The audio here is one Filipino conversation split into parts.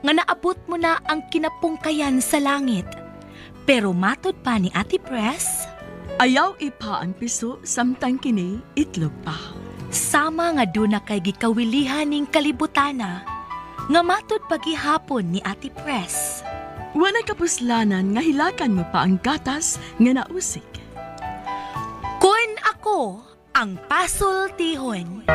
nga naabot mo na ang kinapungkayan sa langit. Pero matod pa ni Ate Press, Ayaw ipa ang piso samtang kini itlog pa. sama nga doon na kay gikawilihan ning kalibutana, nga matod pagihapon ni Ate Press. Wala kapuslanan nga hilakan mo pa ang gatas nga nausik. Kun ako ang pasultihon.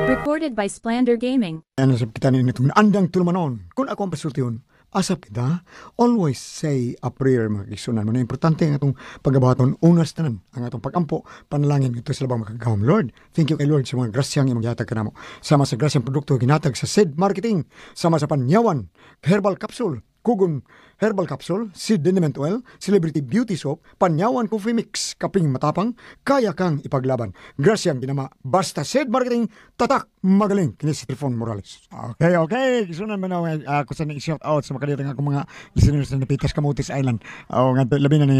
Recorded by Splander Gaming. Nasab kita ni itong andang tulumanon. Kung ako ang pasultihon, asap kita, always say a prayer mga kisunan mo. Na importante ang atong paggabaton, unas tanan, ang atong pagampo, panalangin, ito sa labang makagawam. Lord, thank you kay Lord sa mga grasyang imong gihatag kanamo. Sama sa grasyang produkto ginatag sa Seed Marketing, sama sa Panyawan, Herbal Capsule, Kugon Herbal Capsule, Seed Liniment Oil, Celebrity Beauty Soap, Panyawan Coffee Mix, kaping matapang, kaya kang ipaglaban. Grasyang ginama, basta Seed Marketing, tatak, magaling, kini si Trifon Morales. Okay. Kisunan mo na ako sa shout out sa makalitan akong mga listeners na napitas Camotes Island. Nga labi na ni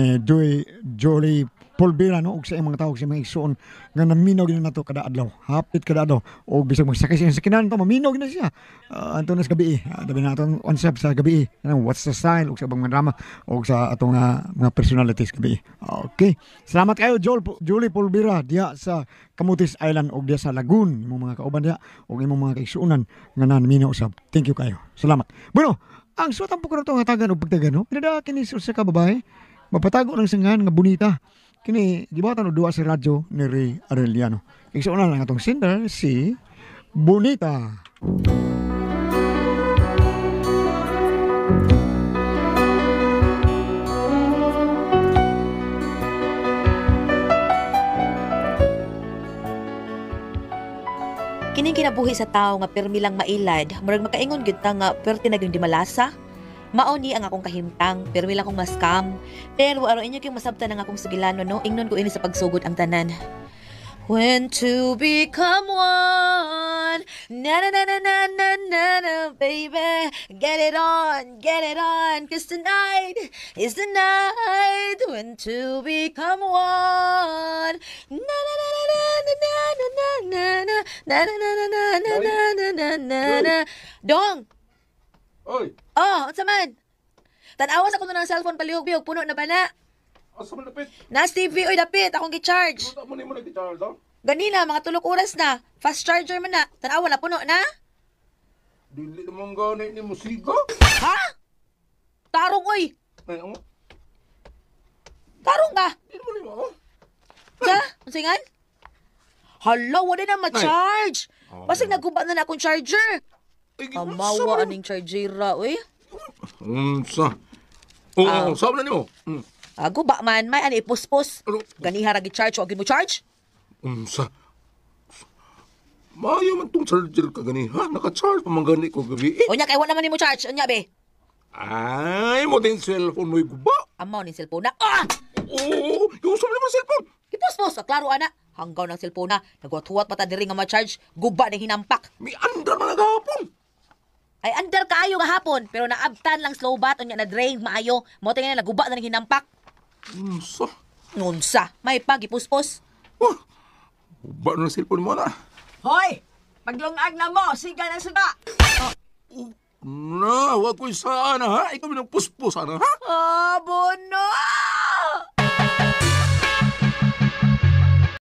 Jolie Polvera, no? Og sa mga tawag sa mga igsoon nga naminaw gina nato kada adlaw. Hapit kada adlaw. Og bisag magsakay siya sa kinan to, maminaw gina siya. Anto nas gabi. Dabi na atong concept sa gabi. What's the style? Og sa bang drama. Og sa atong mga personalities gabi. Okay. Salamat kayo, Julie Polvera diya sa Camotes Island og diya sa Lagoon. Imong mga kauban diya og imong mga kaigsuonan nga naminaw usab. Thank you kayo. Salamat. Bueno, ang suwatang po ko na ito nga tagan o pagtagan, no? Pinada kini sa kababae. Mapatago ng sangan nga bonita. Kini, gibatan o duwa sa radyo ni Ray Arellano. Igsuonan lang atong sender, si Bonita. Kining kinabuhi sa tao nga permi lang mailad, murag makaingon gyud ta nga perti na gyud di malasa. Mao ni ang akong kahimtang, permi lang akong maskam. Pero aron inyo kayong masabtan ang akong sugilano, no? Ingnon ko ini sa pagsugod ang tanan. When to become one, na na na na na na na na, baby, get it on, cause tonight is the night when to become one, na na na na na na na na na na na na na na na na na na. Dong! Oy, Oh, unsa man? Tanawas ako na ng cellphone palihog-bihog, puno na ba na? asa man dapit? Nas TV, oy dapit, akong gi-charge. Ano mo nag-charge daw? Ganina, mga 3 oras na. Fast charger man na. Tanawa na, puno na. Dili naman ganit ni musika. Ha? Tarong, oy! Ay, ano? Tarong ka! Dili mo nimo. Sa? Unsingan? Hala, wala na ma-charge. Basig naguba na akong charger. Amawa aning chargera, oy. Unsa? Oo, sabi na nimo. Guba man, may ani ipuspos. Ano? Ganiha ra gi-charge, wag mo charge. Unsa? Maayo man tong charger ka gani, ha? Naka-charge pa man gani ko gabi. Unya kay wala man nimo charge, unya be. Ay, mo din cellphone mo'y guba. Amaw ni cellphone na. Ah! Oo, yung sabi naman cellphone. Ipuspos, klaro ana. Hanggaw ng cellphone na, nagwat-huwat mata diri nga ma-charge, guba na hinampak. May andar man nagahapon. Ay under kaayo nga hapon, pero naabtan lang slow bat unya na drain maayo. Mo tingin na naguba na ng hinampak. Unsa? Ngunsa, may pagipuspos. Oh, guba na ng cellphone mo na. Hoy! Paglungag na mo, siga na suga! Na, wag ko isaan ha. Ikaw minang puspos ana ha. Abono!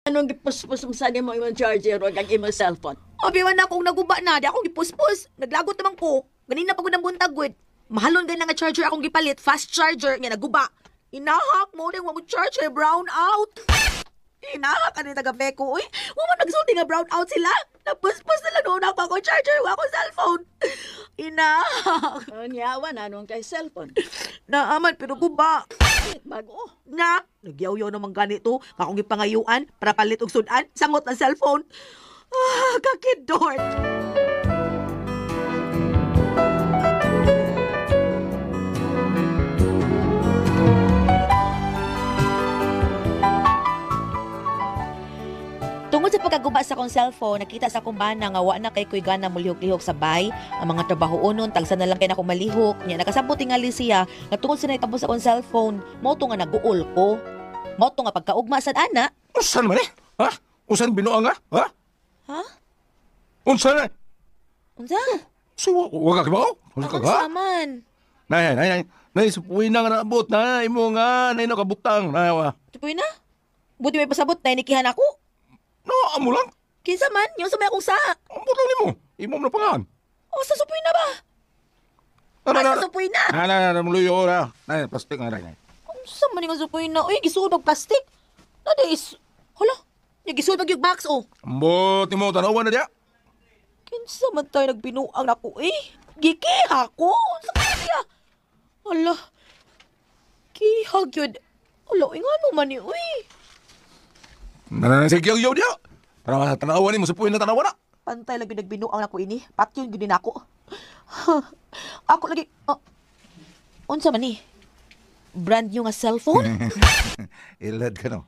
Anong gipuspos mo sa mo imong charger o ang imong cellphone? Obi-wan na akong naguba na, di akong gipuspos. Naglagot naman ko. Ganina pa ko ng buntag, wid. Mahalon din nga charger akong gipalit, fast charger, nga naguba. Inahak mo rin, wag mo charger, brown out. Inahak, ano yung taga-beko, uy. Wag mo nagsulti nga brown out sila. Napuspos na lang noon ako akong charger, wag akong cellphone. Inahak. Nyawan, anong kay cellphone? Naaman, pero guba. Bago. Na, nagyaw-yaw naman ganito. Akong ipangayuan para palit og sudan, sangot ng cellphone. Ah, kakidort. Tungod sa pagkaguba sa akong cellphone, nakita sa akong bana nga wa na kay kuy gana mulihok-lihok sa bay. Ang mga trabahoonon tagsa na lang kay nako malihok. Nya nakasabot tingali siya nga tungod sa nakabot sa akong cellphone, mo to nga naguol ko. Mo to nga pagkaugma sad ana. Usan man eh? Ha? Usan binuang ha? Ha? Ha? Unsa na? Unsa? So, wag ka ba? Wala ka Ang ba? saman. Nay, supuin na nga naabot, nay mo nga, nay nakabutang, nay wa. Tupoy na. Buti may pasabot na inikihan ako. No, amo lang. Kinsa man, yung sa may akong sa. Amo lang nimo. Imo na pangan. O, sa supoy na ba? Ay, sa supoy na. Muluyo na. Nay, plastic nga nay. Ang sama ni nga supoy na. Uy, gisuod og plastic. Nada is... Hala, yung gisuod og yung box, oh. Ambot mo, tanawan na diya. Kinsa man tayo nagbinuang ako, eh. Gikiha ko. Sa kanya. Hala. Kihag yun. Hala, nga naman ni, uy. Nananasigyaw yaw diya. Tanawan ni mo, supuin na tanawan na. Pantay lang yung nagbinuang ako ini. Patyon yun din ako. Ako lagi... unsa man ni? Brand new nga cellphone? Ilad ka no.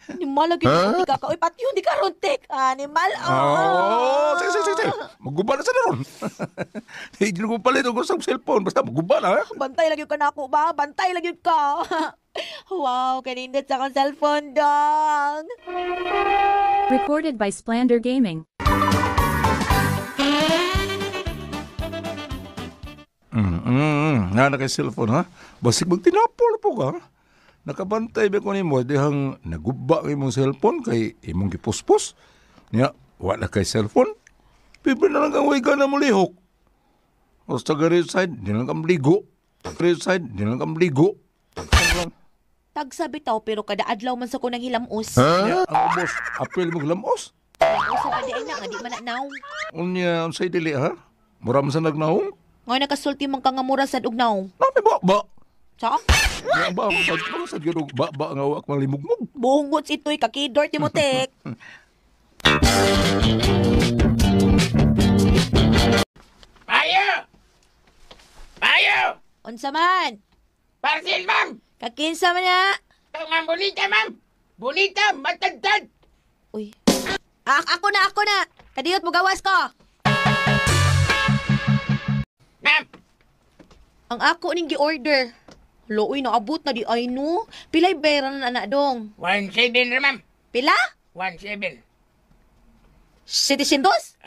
Animal lagi yung di ka. Uy, patyon di ka rontek. Animal. Oh, sige. Maguba na sa naron. Hindi ko palit ako sa cellphone. Basta maguba na, ha? Bantay lang yung ka na ako ba? Bantay lang yung ka. Wow, kanindot sa akong cellphone, dong. Recorded by Splander Gaming. Nga na kay cellphone, ha? Basig magtinapol po ka. Nakabantay ba ko ni mo, dihang naguba kay mong cellphone kay imong gipuspos. Niya, wala kay cellphone. Pibre na lang kang way ka na mulihok. O sa garage side, di lang kang ligo. Garage side, di lang kang ligo. Tagsa bitaw pero kada adlaw man sa kunang hilamos. Niya, ang ubos, apel mo glamos. Usa pa di ay na, nga di man na naw. Unya, unsay dili, ha? Muram sa nagnahong? Ngayon nakasulti mong kangamura sa ugnaw. Nami ba? Sa? Nga ba, sa gano'ng ba nga wak malimugmog. Bungots ito'y kakidor, Timotek. Payo! Unsa man? Parcel, ma'am! Kakinsa man na? Ito, ma'am, bonita, ma'am! Bonita, matagtad! Uy. Ako na. Kadiyot mo gawas ko. Ma'am! Ang ako ning gi-order. Looy, naabot na di ay no. Pilay bayaran na anak dong. 1.7 na, ma'am. Pila? 1.7. Citizendos?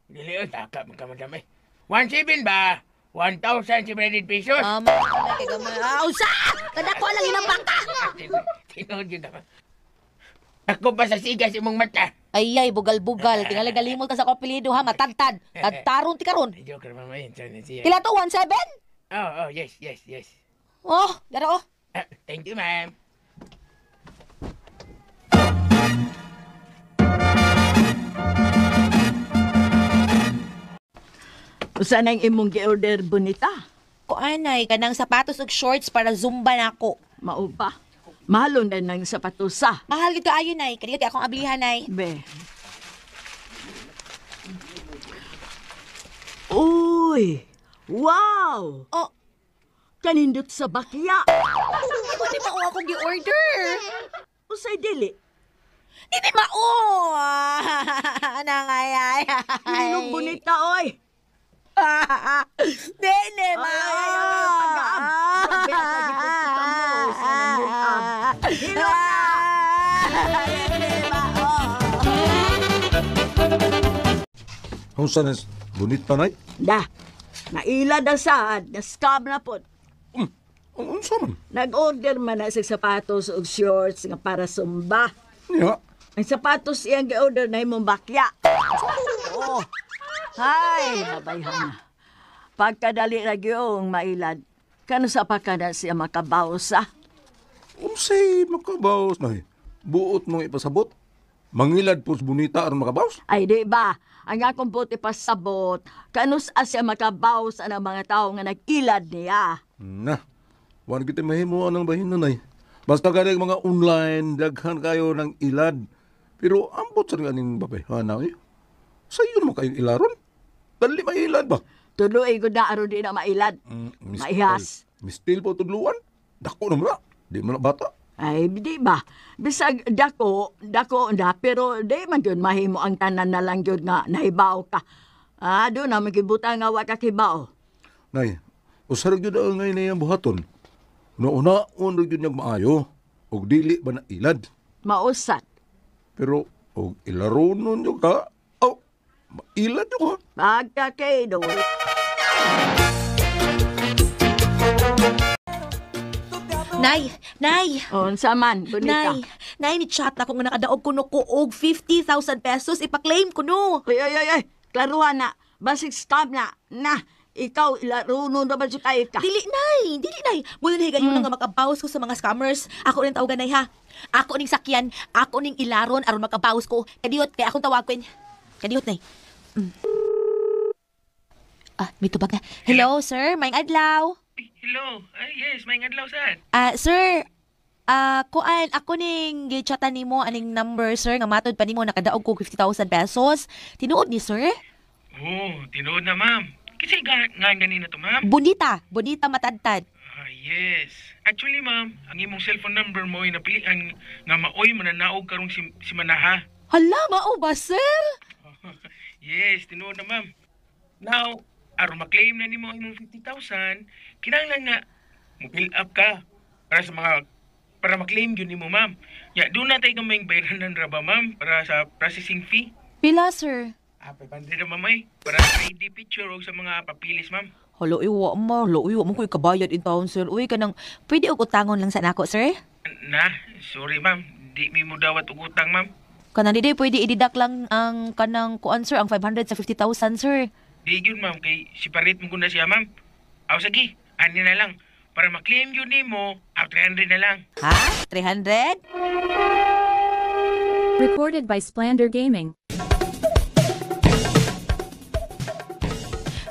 Dili, taka magkamadami. 1.7 ba? 1,700 pesos? Na kay gamay. Usa! Kadako lang ilang baka. Tinood yun naman. Ako ba sa sigas imong mata? Ay, bugal-bugal. Tingali galimol ka sa kapilido ha, matagtad. Tagtaron ti karon. Joker, mama, yun. Siya. Pila to, 1.7? Oh, yes. Oh, dara oh. Thank you, ma'am. Usa nang imong gi-order, bonita? Kuanay, kanang sapatos ug shorts para zumba na ako. Mao pa. Mahalon na ng sapatusa. Mahal gid kaayo nay, kaniya kay akong abilihan nay. Be. Uy! Wow! Oh, Kanindot sa bakya. di mao akong gi-order. Usay dili. Di mao. Nangayay. Inog bonita, oy! Dene mao. Ay, pag-aam. Grabe, nakagipot kita mo. Sana yung am. Hilot na! Dene mao. Kung saan bunit pa, nay? Da, nailad ang saad, na-scam na po. Ang saan? Nag-order man na sa sapatos o shorts nga para sumba. Niya, Ang sapatos iyang gi-order na imong bakya. Oh. Hay, babayhan na. Pagkadali na yung mailad, kano sa pa na siya makabawsa? unsay makabaws, nay? Buot mong ipasabot? Mangilad po sa bunita aron makabaws? Ay, di ba? Ang akong puti pasabot, kanus asya makabaws ang mga tao nga nag-ilad niya. Na, wala kita mahimo anang bahin na, nay. Basta ganang mga online, daghan kayo ng ilad. Pero ambot sa ganing babayhana, eh. Sa iyo naman kayong ilaron? Dali mailad ba? Tuloy ko na aron di na mailad. Maihas. Mistil po tudluan? Dako naman na. Di mo na bata. Ay, di ba? Bisag dako na, pero di man yun mahimo ang tanan na lang yun nga nahibaw ka. Doon na magibutang nga wa kakibaw. Nay, usarag yun ang ngayon na yung buhaton. Nauna-un rin yun niyang maayo. O dili ba na ilad? Mausat. Pero, o ilaro nun yung ka, Mailad ako. Pagkakido. Nay, Unsa man, bonita. Nay, ni chat ako nga nakadaog ko no ko og 50,000 pesos ipa-claim ko no. Ay. Klaruhan na. Basig scam na. Na, ikaw ilaruno na ba siya kayo ka? Dili, Nay. Muna na higayon nga makabawas ko sa mga scammers. Ako rin tawagan, Nay, ha? Ako ning sakyan, ako ning ilaron aron makabawas ko. Kadiyot, kaya akong tawagin. Kadiyot, Nay. May tubag na. Hello, sir. Maing adlaw. Hello. Yes, may ngadlaw saan? Sir, kuan, ako ning gichatan nimo aning number, sir, nga matod pa nimo nakadaog ko 50,000 pesos. Tinuod ni sir? Oh, tinuod na, ma'am. Kasi nga ganina to, ma'am. Bonita matadtad. Yes. Actually, ma'am, ang imong cellphone number mo ay napilian nga maoy mananaog karong si Manaha. Hala, mao ba, sir? Yes, tinuod na, ma'am. Now, aron maklaim na nimo ang imong 50,000, kinahanglan nga mo-fill up ka para maklaim yun nimo, ma'am. Ya, doon na tayo may bayranan ra ba, ma'am, para sa processing fee. Pila, sir? 500 na, mamay, para sa ID picture o sa mga papilis, ma'am. Hala, iwa mo ko ikabayad in town, sir. Uy, kanang, pwede og utangon lang sa nako, sir? Sorry, ma'am. Di mi mo dawat og utang, ma'am. Kanang didi, pwede ididak lang ang kanang kuan, sir, ang 500 sa 50,000, sir. Di yun, ma'am, kay separate mo ko na siya, ma'am. Aw, sige, ani na lang. Para maklaim yun ni mo, 300 na lang. Ha? 300? Recorded by Splander Gaming.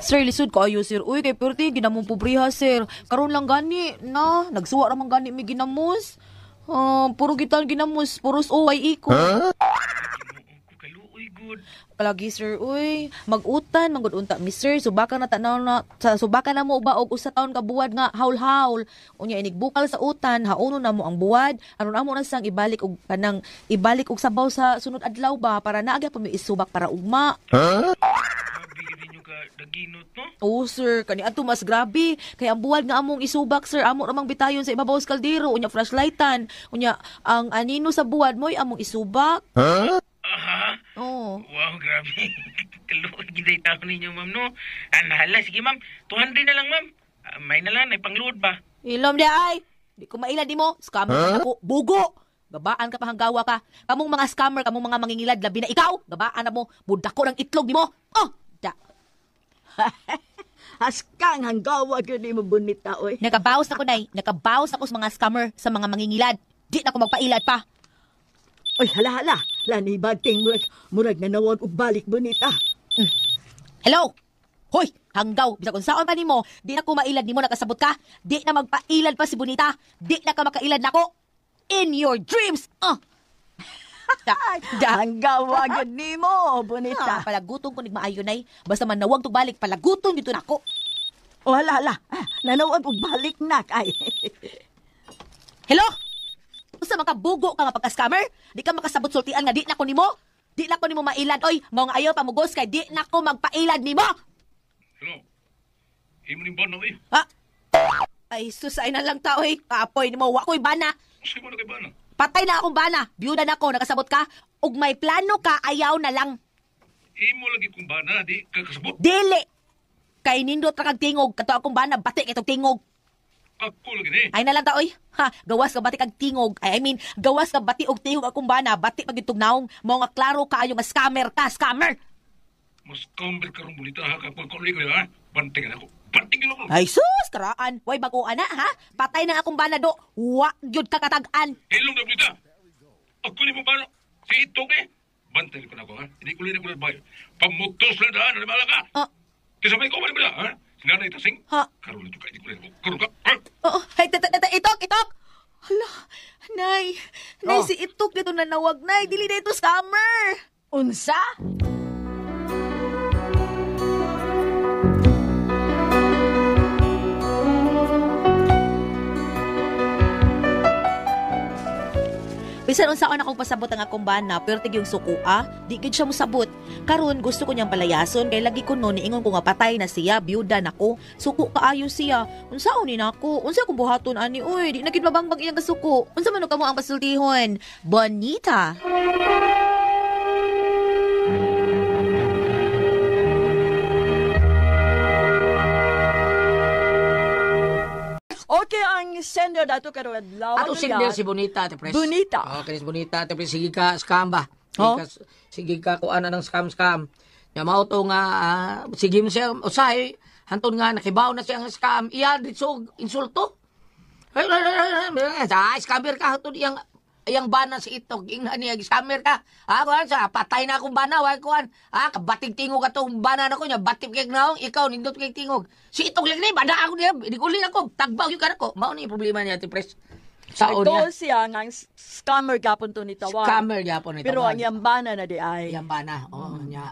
Sir, lisod kayo, sir. Uy, kay perti, ginamong pobriha, sir. Karon lang gani, na. Nagsuwa naman gani may ginamos. Puro gitan ginamos, puros uway iko. Kaluoy, good. Palagi, sir, uy. Mag-utan, magudunta, mister. Subakan na tanaw na, subakan na mo ba og usa taon ka buwad nga haul-haul. Unya inigbukal sa utan, hauno na mo ang buwad. Aron amo na sang ibalik og kanang ibalik og sabaw sa sunod adlaw ba para naagya pa mi isubak para ugma. Grabe ninyo ka daginot, no? Oh, sir, kani ato mas grabe. Kaya ang buwad nga among isubak, sir, amo ramang bitayon sa ibabaw sa kaldero. Unya flashlightan. Unya ang anino sa buwad mo'y among isubak. Aha. Oh. Wow, grabe. Kaluoy, ginday tao ninyo, ma'am, no? Nahala, sige, ma'am. 200 na lang, ma'am. May na lang, ay pangload ba? Ilom di ay. Di ko mailad di mo. Scammer ako. Bugo. Gabaan ka pahanggawa ka. Kamong mga scammer, kamong mga mangingilad, labi na ikaw. Gabaan na mo. Budak ko ng itlog di mo. Oh, da. Haskang hanggawa yun mo, bonita, oy. Nakabawas ako, nay. Nakabawas ako sa mga scammer, sa mga mangingilad. Di na ako magpailad pa. Oy, hala. Lani bagting murag na nawag og balik, bonita. Hello? Hoy, hanggaw. Bisa kung saan pa ni mo, di na ko mailad ni mo, nakasabot ka. Di na magpailad pa si Bonita. Di na ka makailad na ko. In your dreams. Hanggawa yun ni mo, bonita. Palagutong ko nigmaayo, nay. Basta man nawag to balik, palagutong dito na ko. O, hala. Nanawag og balik na, kay. Hello? Sa makabugo ka nga pagka-scammer? Di ka makasabot sultian nga di na ko nimo? Di na ko nimo mailad, oy. Mao nga ayaw pamugos kay di na ko magpailad nimo. Hello? Imo ni bana, eh. Ha? Ay, susay na lang ta, oy. Kapoy nimo, wa ko'y bana. Sige mo na kay bana. Patay na akong bana. Biyuda na ako, nakasabot ka. Ug may plano ka, ayaw na lang. Imo lagi kong bana, di kakasabot. Dili! Kay nindot ra kag tingog, kato akong bana, batik itong tingog. Ako lagi ni. Ay na lang ta, oy. Ha, gawas ka bati kag tingog. I mean, gawas ka bati og tingog akong bana, bati pag itong naong. Mao nga klaro kaayo nga scammer ka, scammer. Mas kamber karong bulita ha, kapag kulig ko, ha? Banting na ako. Banting ko. Ay sus, karaan. Way baguan na, ha? Patay na akong bana do. Wa gyud ka katag-an. Hello na bulita. Ako ni mo bana. Si Itong eh. Banting ko na ako, ha? Hindi ko rin ako nabay. Pamutos na daan, nalibala ka. Kisabay ko, wala ha? Sinanay tasing? Ha? Karong ito ka, hindi ko rin ako. Karong ka, ha? Oo, ay, itok! Hala, nay, Oh. si itok dito na nawag, nay. Dili na ito scammer. Unsa? Bisan unsaon akong pasabot ang akong bana, pero tig yung sukua, di gid siya mosabot. Karon gusto ko niyang palayason kay lagi ko no niingon ko nga patay na siya, byuda nako. Suko kaayo siya. Unsaon ni nako? Unsa akong buhaton ani oy, di na gid mabangbang iyang kasuko. Unsa man kamo ang pasultihon? Bonita. sender dato karon adlaw. Ato sender si Bonita, Ate Pres. Bonita. Oh, kini si Bonita, Ate Pres. Sige ka, scam ba? Oh? Sige ka, kuha na ng scam. Nya mao to nga, sige mo siya, usahay, hanton nga, nakibaw na siya ng scam. Iya, dito, insulto. Ay, scammer ka, hanton iyang bana si Itog, inghan niya, scammer ka. Kuhan sa, patay na akong bana, kuhan. Kabating tingog atong bana na ko niya, batip kay naong, ikaw, nindot kay tingog. Si Itog lang niya, bana ako niya, idigulin ako, tagbaw yung ka ko. Mao ni yung problema niya, Ate Pres. Sao Ito niya. siya nga scammer gapon to ni tawag. Scammer yapon ito. Pero ang yambana na di ay. Iyang bana, niya.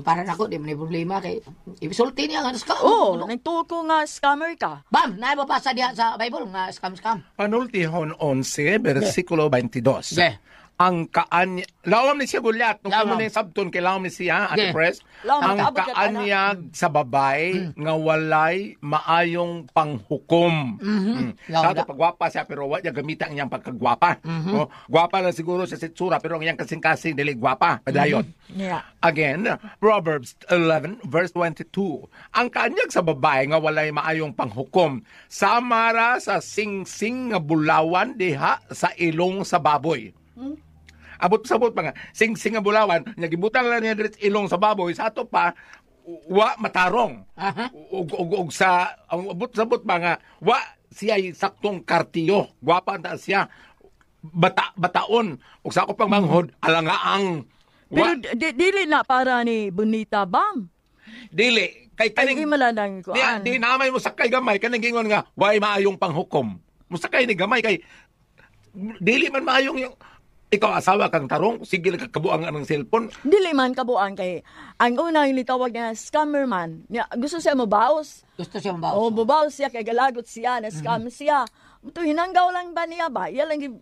Para nako, di man may problema kay ibisulti niya nga scam. Oh, nagtuko nga scammer ka. Bam, naibabasa diha sa Bible nga scam. Panultihon 11, versikulo 22. Yeah. Ang kaanya, lawam ni siya gulyat, nung Lawam. ano na yung sabton kay lawam ni siya, Yeah. Ate Pres, Lawam, ang kaabot ka, kaanyag sa babay, nga walay maayong panghukom. Lawam Sa da. pagwapa siya, pero wala niya gamitan ang iyang pagkagwapa. Oh, gwapa lang siguro sa sitsura, pero ang iyang kasing-kasing dili gwapa, padayon. Yeah. Again, Proverbs 11, verse 22. Ang kanyag sa babae nga walay maayong panghukom, samara sa sing-sing nga bulawan diha sa ilong sa baboy. Abot-sabot pa nga, sing-sing nga bulawan, nagibutang lang niya dito ilong sa baboy, sa ato pa, wa matarong. Ug sa, ang abot-sabot pa nga, wa siya saktong kartiyo. Gwapa na siya, bataon. Ug sa ako pang manghod, alangaang. Pero dili na para ni Bonita Bam. Dili, kay Ay, kaning di malanang ko. di namay mo sakay gamay kaning gingon nga way maayong panghukom. Musakay ni gamay kay dili man maayong yung ikaw asawa kang tarong sige lang kabuang ang cellphone. Dili man kabuang kay ang unang nitawag nga scammer man. Gusto siya mo baos. Gusto siya mabawas. Oh, bubaos siya kay galagot siya na scam siya. Ito hinanggaw lang ba niya ba? Iya lang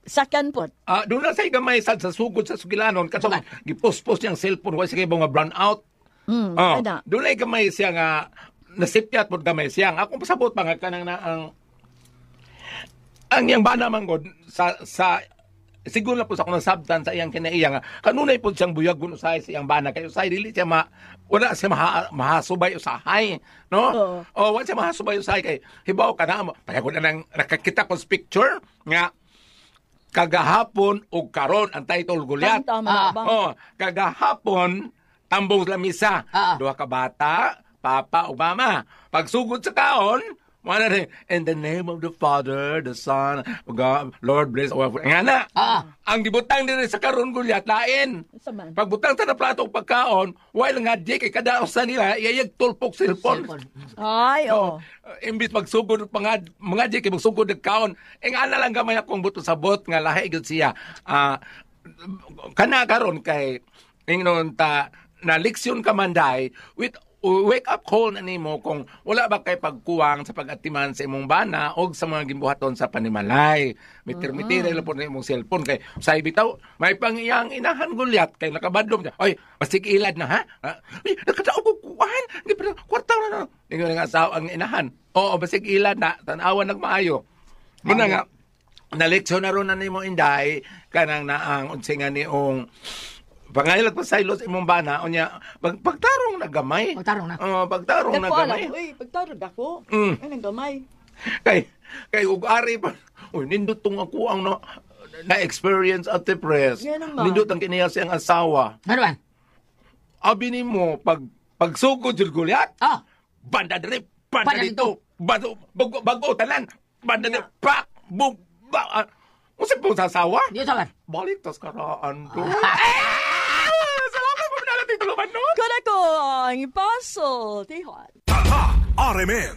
sakyan po. Doon na say gamay sa sugod sa sugilanon kaso gipost-post niyang cellphone way sige mga brown out. Ada. Doon ay gamay siya nga nasipyat pod gamay siya. Akong pasabot pa nga kanang na ang yang bana manggod sa siguro na po sa akong sabtan sa iyang kinaiya nga kanunay po siyang buyagon usahay sa iyang bana kayo usahay dili siya wala siya mahasubay usahay no wala siya mahasubay usahay kay hibaw ka na payagod na nang nakakita ko sa picture nga kagahapon og karon ang title Goliath Tama ba? kagahapon tambong sa misa duha ka bata papa ug mama pagsugod sa kaon wala rin, in the name of the Father, the Son, God, Lord bless all. Nga na, ang dibutang din sa karon Goliath, lain. Saman. Pagbutang sa na plato pagkaon, while nga di kay kadaos sa nila, iyayag tulpok cellphone. Ay, oh. Imbis magsugod, mga di kay magsugod ng kaon, nga na lang gamay akong buto sa bot, nga lahi gud siya. Kana karon kay, ingnon ta, na leksyon ka manday, with wake up call na nimo kung wala ba kay pagkuwang sa pag-atiman sa imong bana o sa mga gimbuhaton sa panimalay. Mitir-mitir lang po na imong cellphone kay say bitaw may pangiyang inahan Goliath kay nakabadlom niya. Oy, basig ilad na ha? Ay, nakataog ko kuwan. Hindi pa kwarta na. Ingon nga asawa ang inahan. Oo, basig ilad na tan-awan nagmaayo. Muna nga na leksyon na ron na nimo inday kanang naang unsingan niong pangailag pa sa ilos imong bana unya pagtarong na gamay. Pagtarong na. Pagtarong na gamay. Uy, pagtarong ako. Ay, nang gamay. Kay ug ari pa. Uy, nindot tong ako ang na experience at the press. Yan naman. Nindot ang kiniya siyang asawa. Ano ba? Abi nimo pagsugod jud Goliath. Banda diri, banda dito. Bago tanan. Banda diri pak bum. Unsa po sasawa? Di sabar. Balik tas karaan ko. Salamat po na natin tuluman no. Kada ko ang ipaso, Tihon. RMN